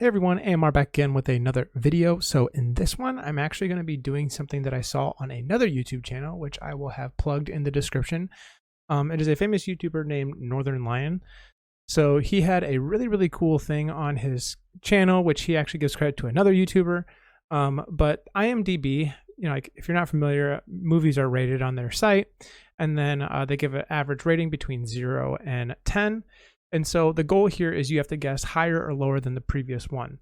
Hey everyone, AMR back again with another video. So in this one, I'm actually going to be doing something that I saw on another YouTube channel, which I will have plugged in the description. It is a famous YouTuber named Northern Lion. So he had a really cool thing on his channel, which he actually gives credit to another YouTuber. But IMDB, like if you're not familiar, movies are rated on their site, and then they give an average rating between 0 and 10. And so the goal here is you have to guess higher or lower than the previous one.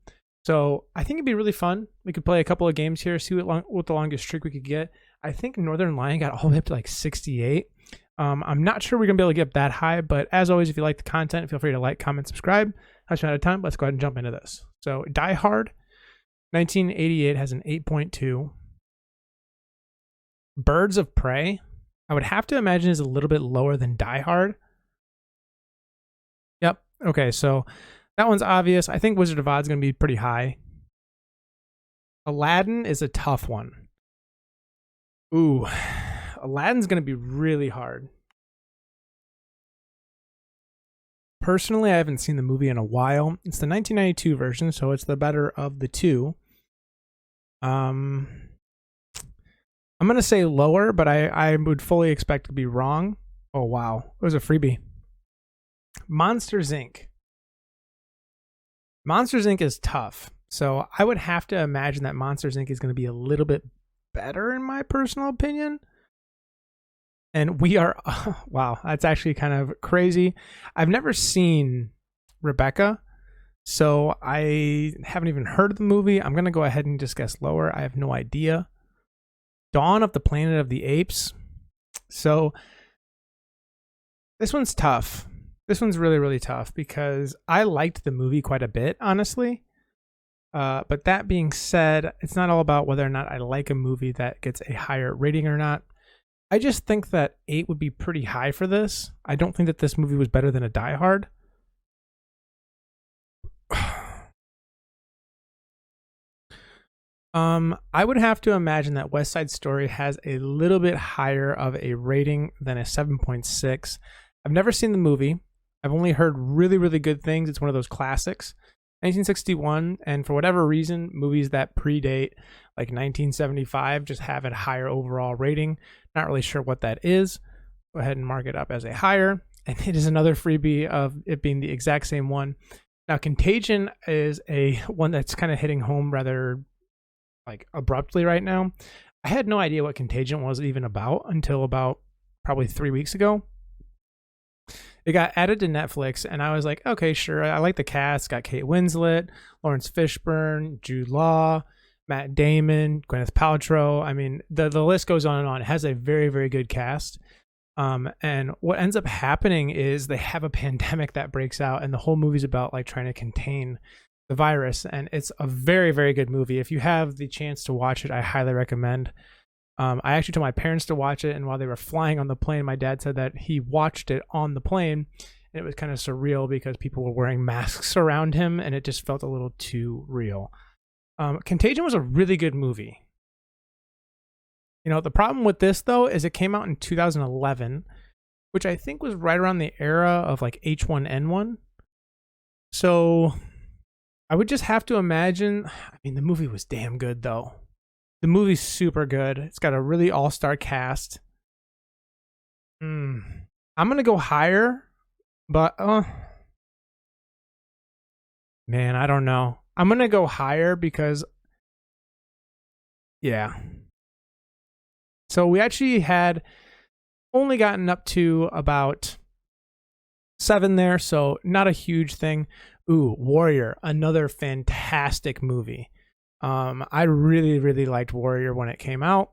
So I think it'd be really fun. We could play a couple of games here, see what the longest streak we could get. I think Northern Lion got all the way up to like 68. I'm not sure we're going to be able to get that high, but as always, if you like the content, feel free to like, comment, subscribe. That's out of time. Let's go ahead and jump into this. So Die Hard, 1988 has an 8.2. Birds of Prey, I would have to imagine is a little bit lower than Die Hard. Yep. Okay, so that one's obvious. I think Wizard of Oz is going to be pretty high. Aladdin is a tough one. Ooh, Aladdin's going to be really hard. Personally, I haven't seen the movie in a while. It's the 1992 version, so it's the better of the two. I'm going to say lower, but I would fully expect to be wrong. Oh, wow. It was a freebie. Monsters, Inc. Monsters, Inc. is tough. So I would have to imagine that Monsters, Inc. is going to be a little bit better in my personal opinion. And we are, wow, that's actually kind of crazy. I've never seen Rebecca, so I haven't even heard of the movie. I'm going to go ahead and just guess lower. I have no idea. Dawn of the Planet of the Apes. So this one's tough. This one's really tough because I liked the movie quite a bit, honestly. But that being said, it's not all about whether or not I like a movie that gets a higher rating or not. I just think that 8 would be pretty high for this. I don't think that this movie was better than a Die Hard. I would have to imagine that West Side Story has a little bit higher of a rating than a 7.6. I've never seen the movie. I've only heard really good things. It's one of those classics. 1961, and for whatever reason, movies that predate like 1975 just have a higher overall rating. Not really sure what that is. Go ahead and mark it up as a higher. And it is another freebie of it being the exact same one. Now, Contagion is a one that's kind of hitting home rather like abruptly right now. I had no idea what Contagion was even about until about probably 3 weeks ago. It got added to Netflix, and I was like, okay, sure. I like the cast. It's got Kate Winslet, Lawrence Fishburne, Jude Law, Matt Damon, Gwyneth Paltrow. I mean, the list goes on and on. It has a very good cast. And what ends up happening is they have a pandemic that breaks out, and the whole movie's about like trying to contain the virus. And it's a very good movie. If you have the chance to watch it, I highly recommend. I actually told my parents to watch it, and while they were flying on the plane, my dad said that he watched it on the plane, and it was kind of surreal because people were wearing masks around him, and it just felt a little too real. Contagion was a really good movie. The problem with this, though, is it came out in 2011, which I think was right around the era of like H1N1. So I would just have to imagine, I mean, the movie was damn good, though. The movie's super good. It's got a really all-star cast. I'm going to go higher, but man, I don't know. I'm going to go higher because yeah. So we actually had only gotten up to about 7 there, so not a huge thing. Ooh, Warrior, another fantastic movie. I really liked Warrior when it came out.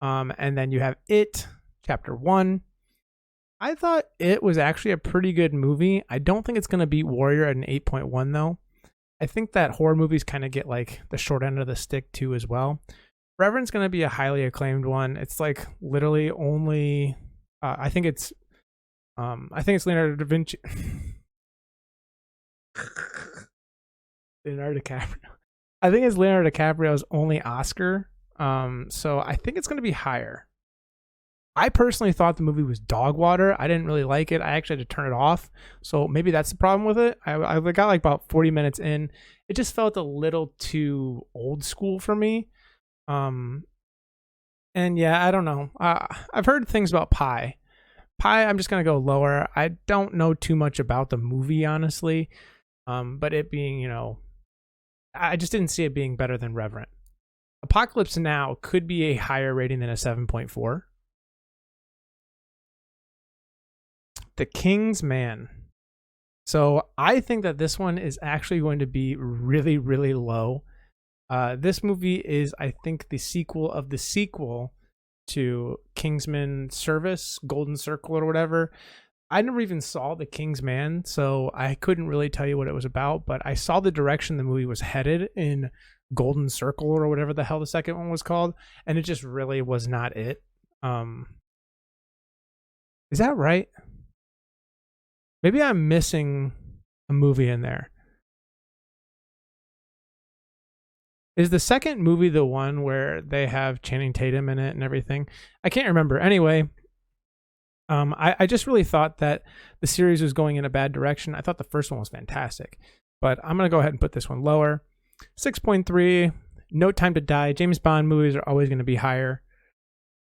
And then you have It, Chapter 1. I thought It was actually a pretty good movie. I don't think it's going to beat Warrior at an 8.1 though. I think that horror movies kind of get like the short end of the stick too as well. Reverend's going to be a highly acclaimed one. It's like literally only I think it's Leonardo da Vinci. Leonardo DiCaprio. I think it's Leonardo DiCaprio's only Oscar. So I think it's going to be higher. I personally thought the movie was dog water. I didn't really like it. I actually had to turn it off. So maybe that's the problem with it. I got like about 40 minutes in. it just felt a little too old school for me. And yeah, I don't know. I've heard things about Pi. Pi, I'm just gonna go lower. I don't know too much about the movie, honestly. But it being, I just didn't see it being better than Reverent. Apocalypse Now could be a higher rating than a 7.4. The King's Man. So I think that this one is actually going to be really, really low. This movie is, I think, the sequel of the sequel to Kingsman Service, Golden Circle, or whatever. I never even saw The King's Man, so I couldn't really tell you what it was about, but I saw the direction the movie was headed in Golden Circle, or whatever the hell the second one was called, and it just really was not it. Is that right? Maybe I'm missing a movie in there. Is the second movie the one where they have Channing Tatum in it and everything? I can't remember. Anyway, I just really thought that the series was going in a bad direction. I thought the first one was fantastic, but I'm going to go ahead and put this one lower. 6.3, No Time to Die. James Bond movies are always going to be higher.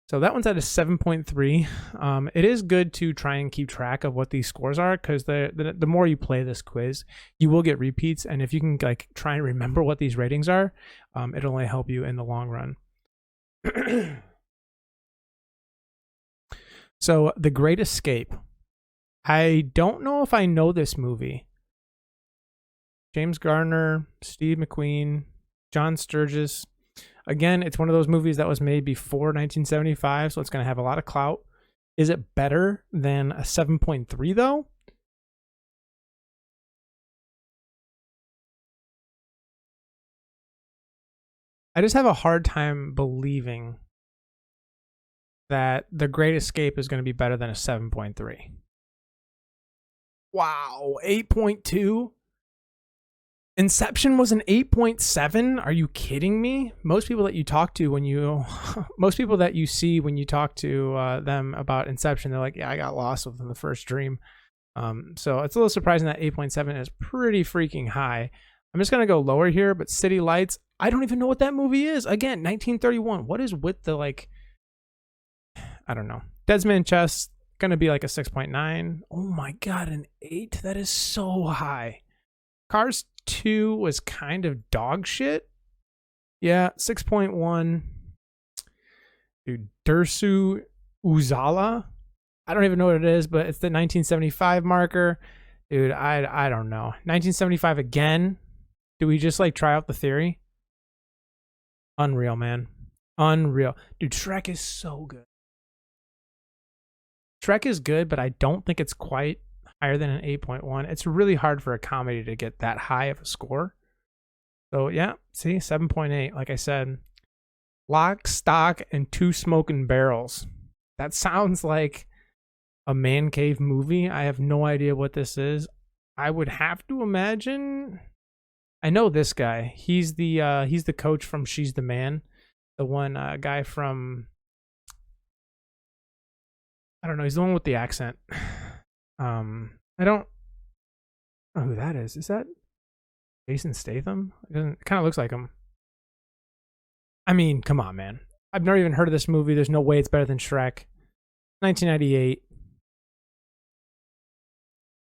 So that one's at a 7.3. It is good to try and keep track of what these scores are, because the more you play this quiz, you will get repeats. And if you can try and remember what these ratings are, it'll only help you in the long run. So The Great Escape. I don't know if I know this movie. James Garner, Steve McQueen, John Sturges. Again, it's one of those movies that was made before 1975, so it's going to have a lot of clout. Is it better than a 7.3, though? I just have a hard time believing that The Great Escape is going to be better than a 7.3. Wow, 8.2? Inception was an 8.7? Are you kidding me? Most people that you talk to most people that you see when you talk to them about Inception, they're like, yeah, I got lost within the first dream. So it's a little surprising that 8.7 is pretty freaking high. I'm just going to go lower here, but City Lights, I don't even know what that movie is. Again, 1931. What is with the, I don't know. Dead Man's Chest, going to be like a 6.9. Oh my God, an 8? That is so high. Cars 2 was kind of dog shit. Yeah, 6.1. Dude, Dersu Uzala. I don't even know what it is, but it's the 1975 marker. Dude, I don't know. 1975 again? Do we just try out the theory? Unreal, man. Unreal. Dude, Shrek is so good. Shrek is good, but I don't think it's quite higher than an 8.1. It's really hard for a comedy to get that high of a score. So yeah, see, 7.8. Like I said, Lock, Stock, and Two Smoking Barrels. That sounds like a man cave movie. I have no idea what this is. I would have to imagine. I know this guy. He's the coach from She's the Man. The one guy from, I don't know. He's the one with the accent. I don't know who that is. Is that Jason Statham? It kind of looks like him. I mean, come on, man. I've never even heard of this movie. There's no way it's better than Shrek. 1998.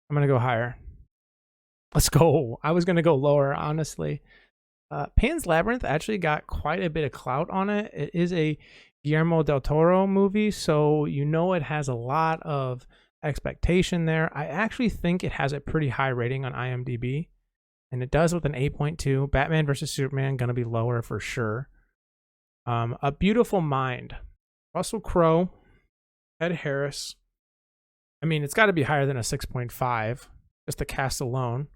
I'm going to go higher. Let's go. I was going to go lower, honestly. Pan's Labyrinth actually got quite a bit of clout on it. It is a Guillermo del Toro movie, so it has a lot of expectation there. I actually think it has a pretty high rating on IMDB, and it does with an 8.2. Batman vs Superman gonna be lower for sure. A Beautiful Mind, Russell Crowe, Ed Harris. I mean, it's got to be higher than a 6.5, just the cast alone.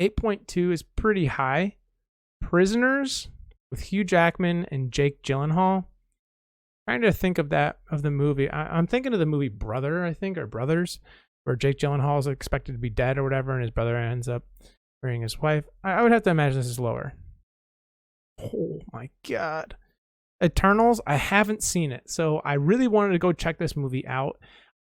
8.2 is pretty high. Prisoners with Hugh Jackman and Jake Gyllenhaal. Trying to think of the movie. I'm thinking of the movie Brother, I think, or Brothers, where Jake Gyllenhaal is expected to be dead or whatever, and his brother ends up marrying his wife. I would have to imagine this is lower. Oh my God. Eternals, I haven't seen it, so I really wanted to go check this movie out.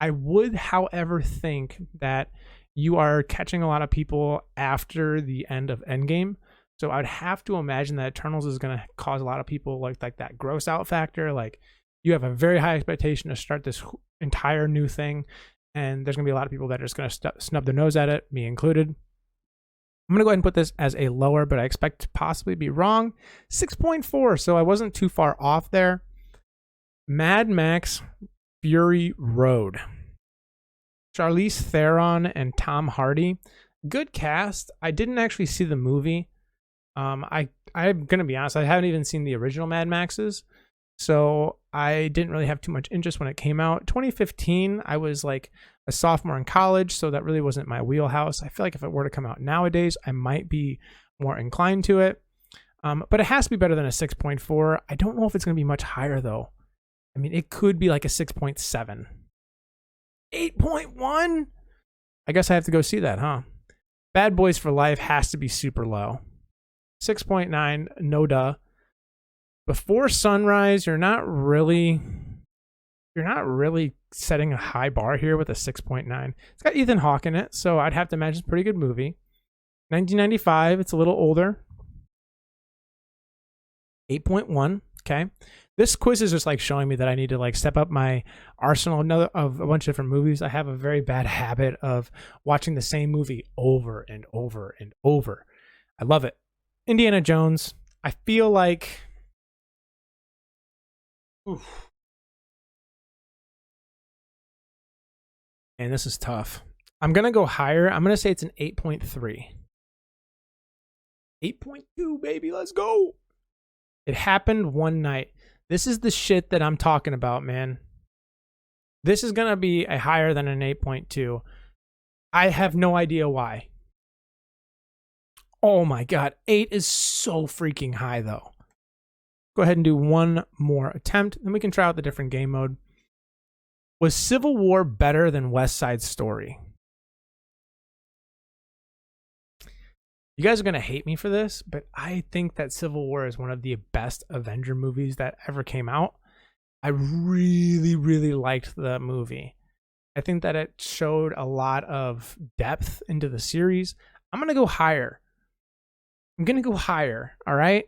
I would, however, think that you are catching a lot of people after the end of Endgame, So I'd have to imagine that Eternals is going to cause a lot of people like that gross out factor. Like you have a very high expectation to start this entire new thing, and there's going to be a lot of people that are just going to snub their nose at it, me included. I'm going to go ahead and put this as a lower, but I expect to possibly be wrong. 6.4, so I wasn't too far off there. Mad Max Fury Road. Charlize Theron and Tom Hardy. Good cast. I didn't actually see the movie. I'm going to be honest, I haven't even seen the original Mad Maxes, so I didn't really have too much interest when it came out. 2015, I was like a sophomore in college, so that really wasn't my wheelhouse. I feel like if it were to come out nowadays, I might be more inclined to it. But it has to be better than a 6.4. I don't know if it's going to be much higher, though. I mean, it could be like a 6.7. 8.1? I guess I have to go see that, huh? Bad Boys for Life has to be super low. 6.9, no duh. Before Sunrise, you're not really setting a high bar here with a 6.9. It's got Ethan Hawke in it, so I'd have to imagine it's a pretty good movie. 1995, it's a little older. 8.1, okay. This quiz is just like showing me that I need to like step up my arsenal of a bunch of different movies. I have a very bad habit of watching the same movie over and over and over. I love it. Indiana Jones. I feel like... Oof. And this is tough. I'm going to go higher. I'm going to say it's an 8.3. 8.2, baby. Let's go. It happened one night. This is the shit that I'm talking about, man. This is going to be a higher than an 8.2. I have no idea why. Oh my God. 8 is so freaking high, though. Go ahead and do one more attempt. Then we can try out the different game mode. Was Civil War better than West Side Story? You guys are going to hate me for this, but I think that Civil War is one of the best Avenger movies that ever came out. I really, really liked the movie. I think that it showed a lot of depth into the series. I'm going to go higher. All right?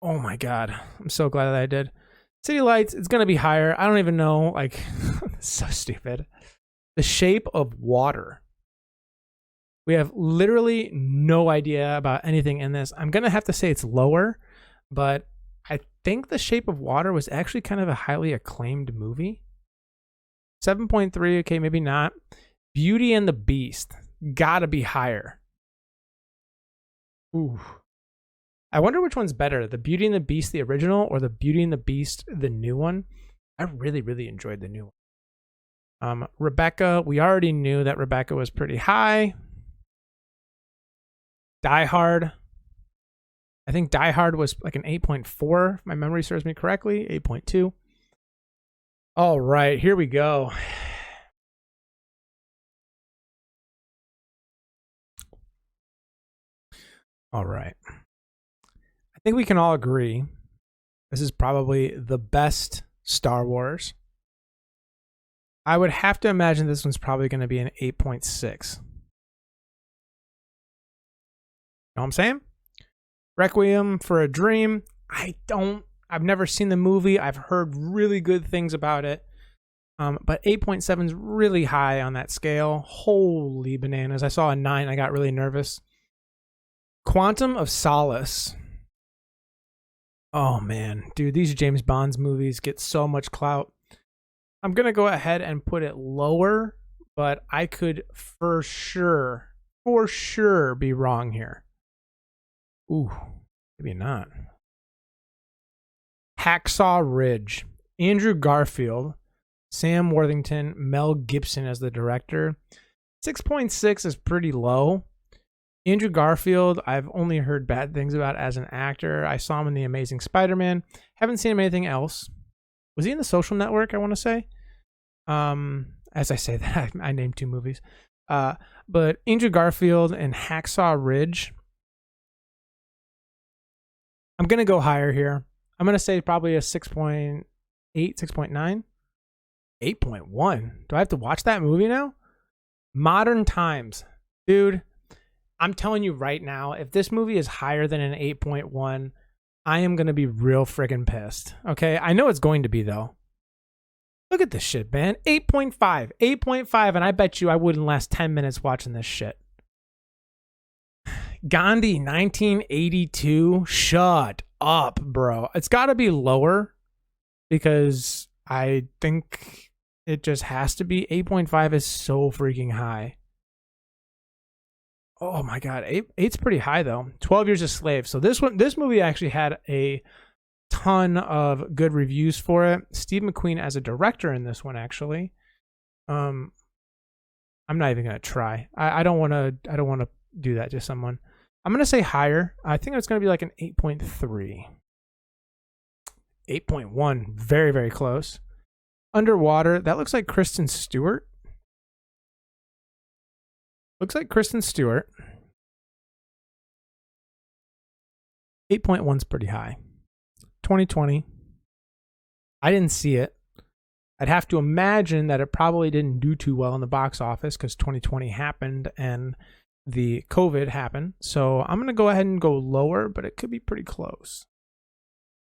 Oh my God. I'm so glad that I did. City Lights, it's going to be higher. I don't even know. Like, so stupid. The Shape of Water. We have literally no idea about anything in this. I'm going to have to say it's lower, but I think The Shape of Water was actually kind of a highly acclaimed movie. 7.3, okay, maybe not. Beauty and the Beast, gotta be higher. Ooh. I wonder which one's better, the Beauty and the Beast, the original, or the Beauty and the Beast, the new one. I really, really enjoyed the new one. Rebecca, we already knew that Rebecca was pretty high. Die Hard. I think Die Hard was like an 8.4, if my memory serves me correctly. 8.2. All right, here we go. All right. I think we can all agree this is probably the best Star Wars. I would have to imagine this one's probably going to be an 8.6. Know what I'm saying? Requiem for a Dream. I've never seen the movie. I've heard really good things about it. But 8.7 is really high on that scale. Holy bananas. I saw a 9. I got really nervous. Quantum of Solace. Oh man, dude, these James Bond movies get so much clout. I'm going to go ahead and put it lower, but I could for sure be wrong here. Ooh, maybe not. Hacksaw Ridge. Andrew Garfield, Sam Worthington, Mel Gibson as the director. 6.6 is pretty low. Andrew Garfield, I've only heard bad things about as an actor. I saw him in The Amazing Spider-Man. Haven't seen him in anything else. Was he in The Social Network, I want to say? As I say that, I named 2 movies. But Andrew Garfield and Hacksaw Ridge. I'm going to go higher here. I'm going to say probably a 6.8, 6.9. 8.1. Do I have to watch that movie now? Modern Times. Dude, I'm telling you right now, if this movie is higher than an 8.1, I am going to be real friggin' pissed. Okay? I know it's going to be, though. Look at this shit, man. 8.5. 8.5, and I bet you I wouldn't last 10 minutes watching this shit. Gandhi, 1982. Shut up, bro. It's got to be lower because I think it just has to be. 8.5 is so freaking high. Oh my god, 8's pretty high though. 12 Years a Slave. So this movie actually had a ton of good reviews for it. Steve McQueen as a director in this one, actually. I'm not even gonna try. I don't want to do that to someone. I'm gonna say higher. I think it's gonna be like an 8.3. 8.1, very, very close. Underwater, that looks like Kristen Stewart. Looks like Kristen Stewart. 8.1's pretty high. 2020. I didn't see it. I'd have to imagine that it probably didn't do too well in the box office because 2020 happened and the COVID happened. So I'm going to go ahead and go lower, but it could be pretty close.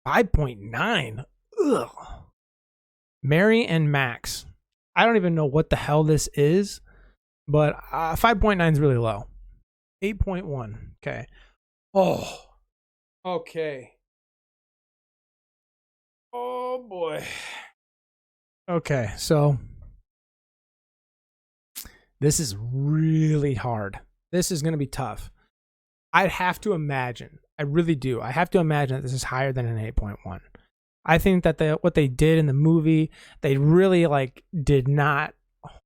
5.9. Ugh. Mary and Max. I don't even know what the hell this is, but 5.9 is really low. 8.1. Okay. Oh. Okay. Oh boy. Okay, so this is really hard. This is going to be tough. I'd have to imagine. I really do. I have to imagine that this is higher than an 8.1. I think that what they did in the movie, they really did not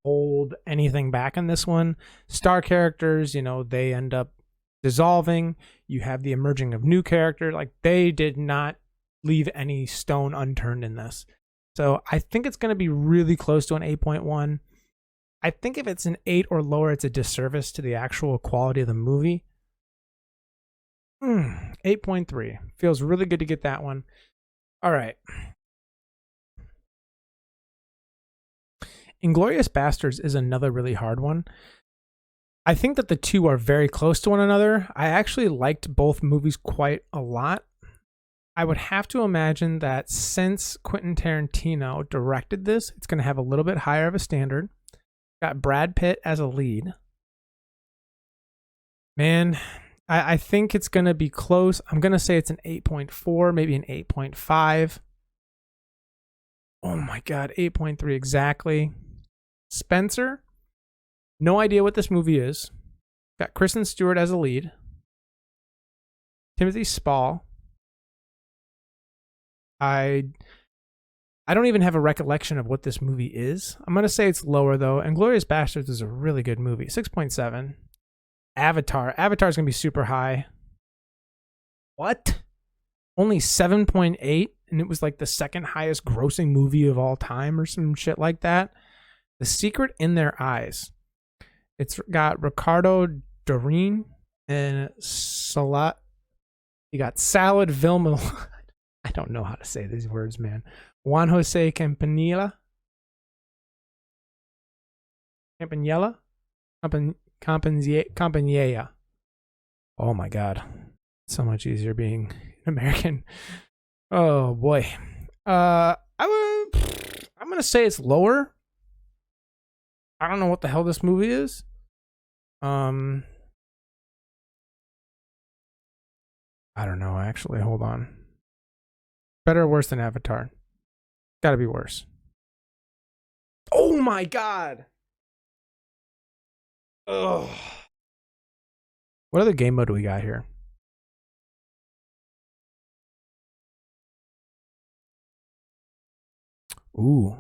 hold anything back in this one. Star characters, they end up dissolving. You have the emerging of new characters. They did not leave any stone unturned in this. So I think it's going to be really close to an 8.1. I think if it's an 8 or lower, it's a disservice to the actual quality of the movie. 8.3. Feels really good to get that one. All right. Inglourious Basterds is another really hard one. I think that the two are very close to one another. I actually liked both movies quite a lot. I would have to imagine that since Quentin Tarantino directed this, it's going to have a little bit higher of a standard. Got Brad Pitt as a lead. Man, I think it's going to be close. I'm going to say it's an 8.4, maybe an 8.5. Oh my God, 8.3 exactly. Spencer, no idea what this movie is. Got Kristen Stewart as a lead. Timothy Spall. I don't even have a recollection of what this movie is. I'm going to say it's lower, though. Inglourious Basterds is a really good movie. 6.7. Avatar. Avatar's going to be super high. What? Only 7.8? And it was the second highest grossing movie of all time or some shit like that. The Secret in Their Eyes. It's got Ricardo Darín and Salat. You got Salad Vilma. I don't know how to say these words, man. Juan Jose Campanella. Campanella. Oh my God. So much easier being American. Oh boy. I'm going to say it's lower. I don't know what the hell this movie is. I don't know, actually. Hold on. Better or worse than Avatar? Gotta be worse. Oh my God. Ugh. What other game mode do we got here? Ooh.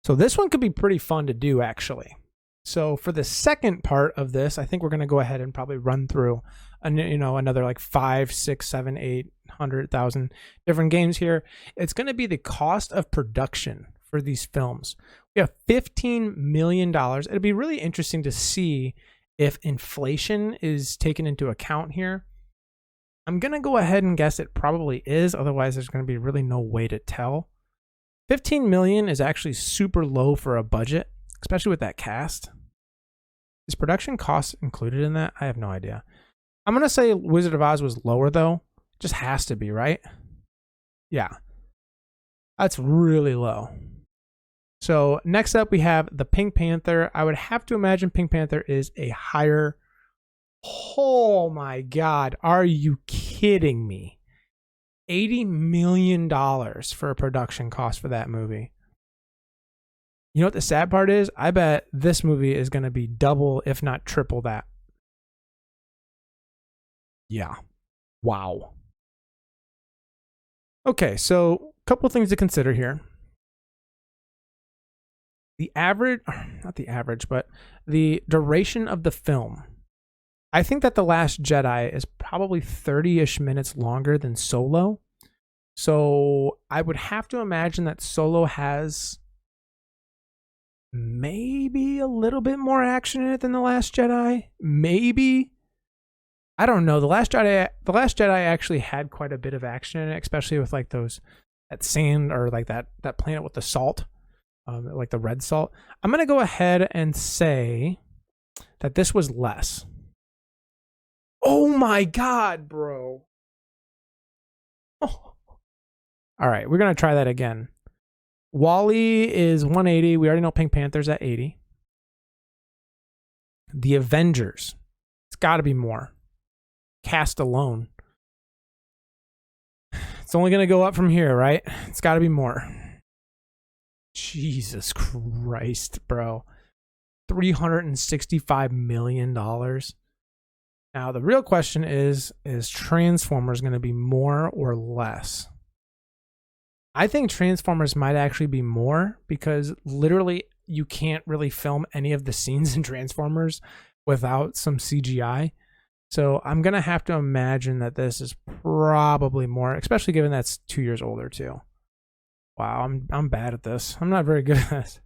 So this one could be pretty fun to do, actually. So for the second part of this, I think we're going to go ahead and probably run through another 5, 6, 7, 800,000 different games here. It's going to be the cost of production for these films. We have $15 million. It'll be really interesting to see if inflation is taken into account here. I'm going to go ahead and guess it probably is. Otherwise, there's going to be really no way to tell. 15 million is actually super low for a budget, especially with that cast. Is production costs included in that? I have no idea. I'm going to say Wizard of Oz was lower, though. Just has to be, right? Yeah. That's really low. So next up, we have the Pink Panther. I would have to imagine Pink Panther is a higher. Oh my God. Are you kidding me? $80 million for a production cost for that movie. You know what the sad part is? I bet this movie is going to be double, if not triple that. Yeah. Wow. Okay, so a couple things to consider here. The average, not the average, but the duration of the film. I think that The Last Jedi is probably 30-ish minutes longer than Solo. So I would have to imagine that Solo has maybe a little bit more action in it than The Last Jedi. Maybe. I don't know. The Last Jedi actually had quite a bit of action in it, especially with like that sand or like that planet with the salt, like the red salt. I'm gonna go ahead and say that this was less. Oh my God, bro. Oh. All right, we're gonna try that again. WALL-E is 180. We already know Pink Panther's at 80. The Avengers. It's got to be more. Cast alone. It's only going to go up from here, right? It's got to be more. Jesus Christ, bro. $365 million. Now, the real question is Transformers going to be more or less? I think Transformers might actually be more because literally you can't really film any of the scenes in Transformers without some CGI. So I'm going to have to imagine that this is probably more, especially given that's 2 years older too. Wow, I'm bad at this. I'm not very good at this.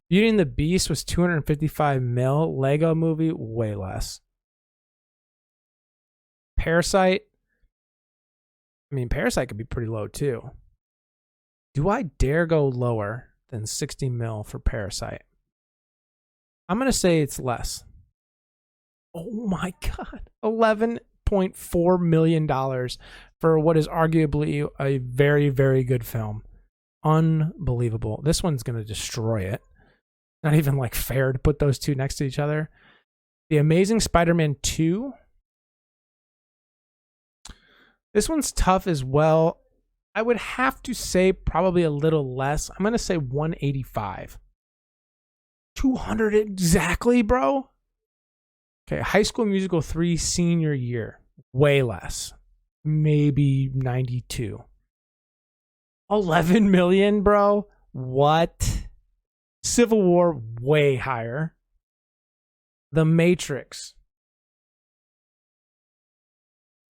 Beauty and the Beast was 255 mil. Lego Movie, way less. Parasite. I mean, Parasite could be pretty low too. Do I dare go lower than 60 mil for Parasite? I'm going to say it's less. Oh my God. $11.4 million for what is arguably a very, very good film. Unbelievable. This one's going to destroy it. Not even like fair to put those two next to each other. The Amazing Spider-Man 2. This one's tough as well. I would have to say probably a little less. I'm going to say 185. 200 exactly, bro. Okay, High School Musical 3 senior year. Way less. Maybe 92. 11 million, bro. What? Civil War, way higher. The Matrix.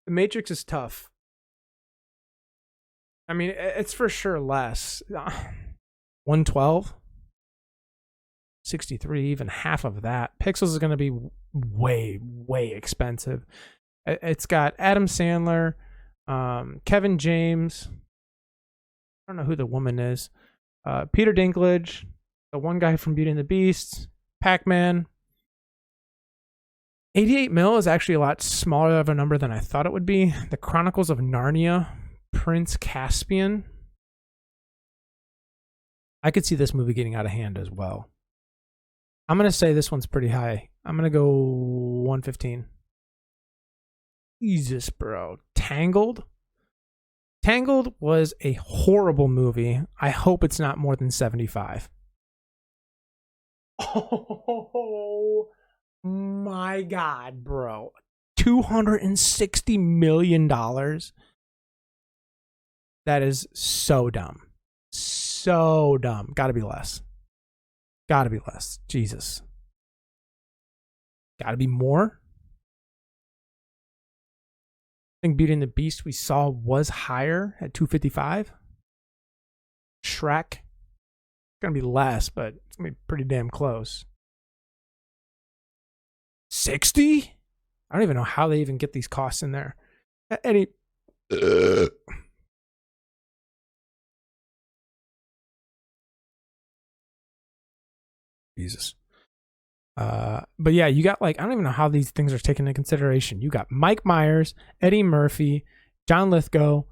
The Matrix is tough. I mean, it's for sure less. 112? 63, even half of that. Pixels is going to be way, way expensive. It's got Adam Sandler, Kevin James. I don't know who the woman is. Peter Dinklage, the one guy from Beauty and the Beast, Pac-Man. 88 mil is actually a lot smaller of a number than I thought it would be. The Chronicles of Narnia, Prince Caspian. I could see this movie getting out of hand as well. I'm going to say this one's pretty high. I'm going to go 115. Jesus, bro. Tangled? Tangled was a horrible movie. I hope it's not more than 75. Oh my God, bro. $260 million. That is so dumb. So dumb. Gotta be less. Gotta be less. Jesus. Gotta be more. I think Beauty and the Beast we saw was higher at 255. Shrek. Gonna be less, but it's gonna be pretty damn close. 60? I don't even know how they even get these costs in there. Any Jesus. But yeah, you got like, I don't even know how these things are taken into consideration. You got Mike Myers, Eddie Murphy, John Lithgow,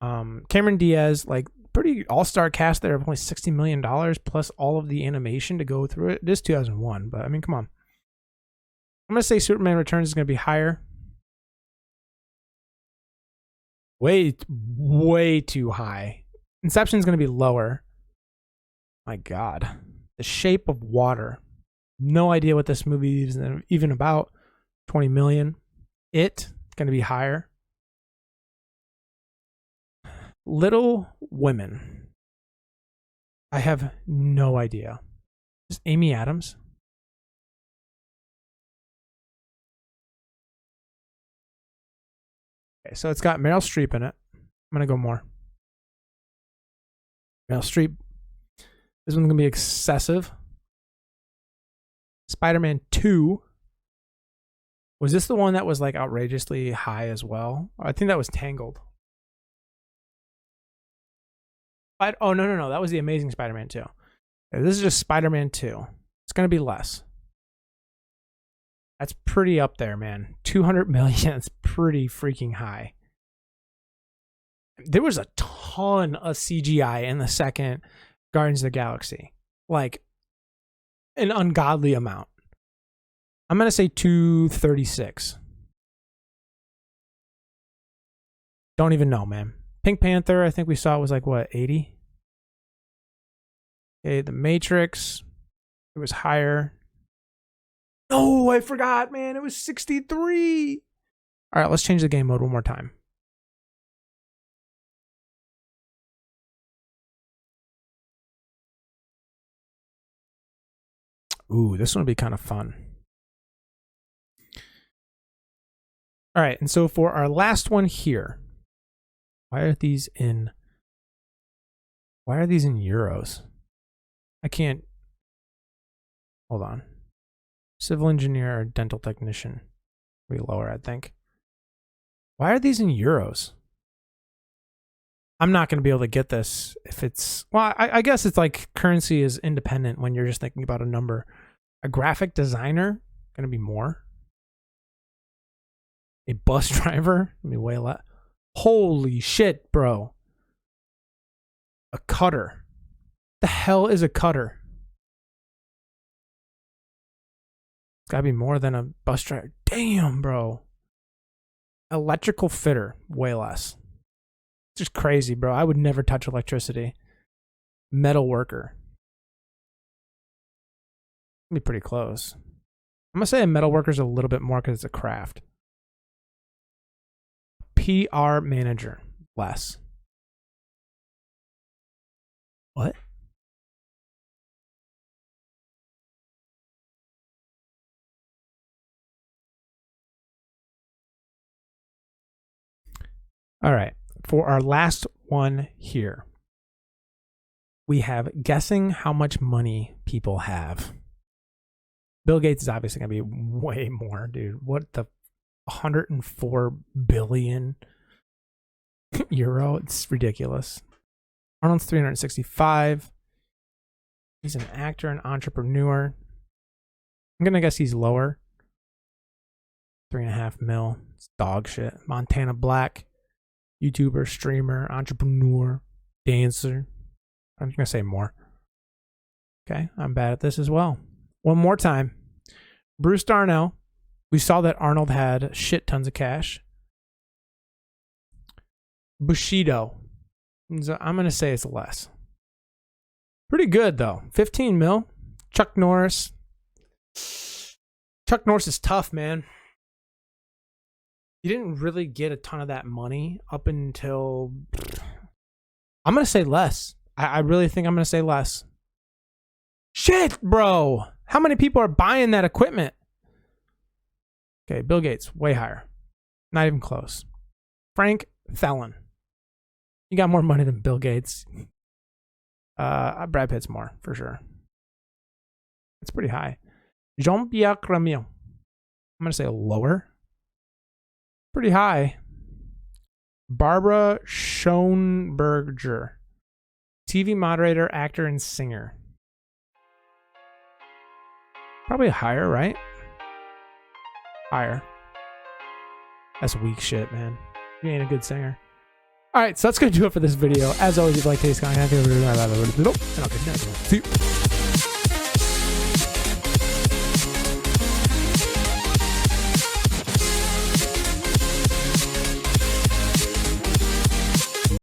Cameron Diaz, like pretty all-star cast there of only $60 million plus all of the animation to go through it. It is 2001, but I mean, come on. I'm going to say Superman Returns is going to be higher. Way too high. Inception is going to be lower. My God. The Shape of Water. No idea what this movie is even about. 20 million. It's going to be higher. Little Women. I have no idea. Is Amy Adams? Okay, so it's got Meryl Streep in it. I'm going to go more. Meryl Streep. This one's going to be excessive. Spider-Man 2. Was this the one that was like outrageously high as well? I think that was Tangled. Oh, no. That was the Amazing Spider-Man 2. This is just Spider-Man 2. It's going to be less. That's pretty up there, man. 200 million. That's pretty freaking high. There was a ton of CGI in the second Guardians of the Galaxy. Like, an ungodly amount. I'm going to say 236. Don't even know, man. Pink Panther, I think we saw it was like, what, 80? Okay, The Matrix. It was higher. No, I forgot, man. It was 63. All right, let's change the game mode one more time. Ooh, this one will be kind of fun. All right, and so for our last one here, why are these in euros? I can't. Hold on. Civil engineer or dental technician. Be lower, I think. Why are these in euros? I'm not going to be able to get this if it's... Well, I guess it's like currency is independent when you're just thinking about a number. A graphic designer, going to be more. A bus driver, let me weigh a lot. Holy shit, bro. A cutter. The hell is a cutter? It's gotta be more than a bus driver. Damn, bro. Electrical fitter, way less. It's just crazy, bro. I would never touch electricity. Metal worker. Be pretty close. I'm gonna say a metal worker is a little bit more because it's a craft. PR manager, less. What? All right. For our last one here, we have guessing how much money people have. Bill Gates is obviously going to be way more, dude. What the 104 billion euro? It's ridiculous. Arnold's 365. He's an actor and entrepreneur. I'm going to guess he's lower. 3.5 mil. It's dog shit. Montana Black. YouTuber, streamer, entrepreneur, dancer. I'm going to say more. Okay, I'm bad at this as well. One more time. Bruce Darnell. We saw that Arnold had shit tons of cash. Bushido. So I'm going to say it's less. Pretty good, though. 15 mil. Chuck Norris. Chuck Norris is tough, man. You didn't really get a ton of that money up until... I'm going to say less. I really think I'm going to say less. Shit, bro. How many people are buying that equipment? Okay, Bill Gates, way higher. Not even close. Frank Thelen. You got more money than Bill Gates. Brad Pitt's more, for sure. It's pretty high. Jean-Pierre Cramion. I'm going to say lower. Pretty high. Barbara Schoenberger. TV moderator, actor, and singer. Probably higher, right? Higher. That's weak shit, man. You ain't a good singer. All right, so that's going to do it for this video. As always, if you like today's content, and I'll catch you next one. See you.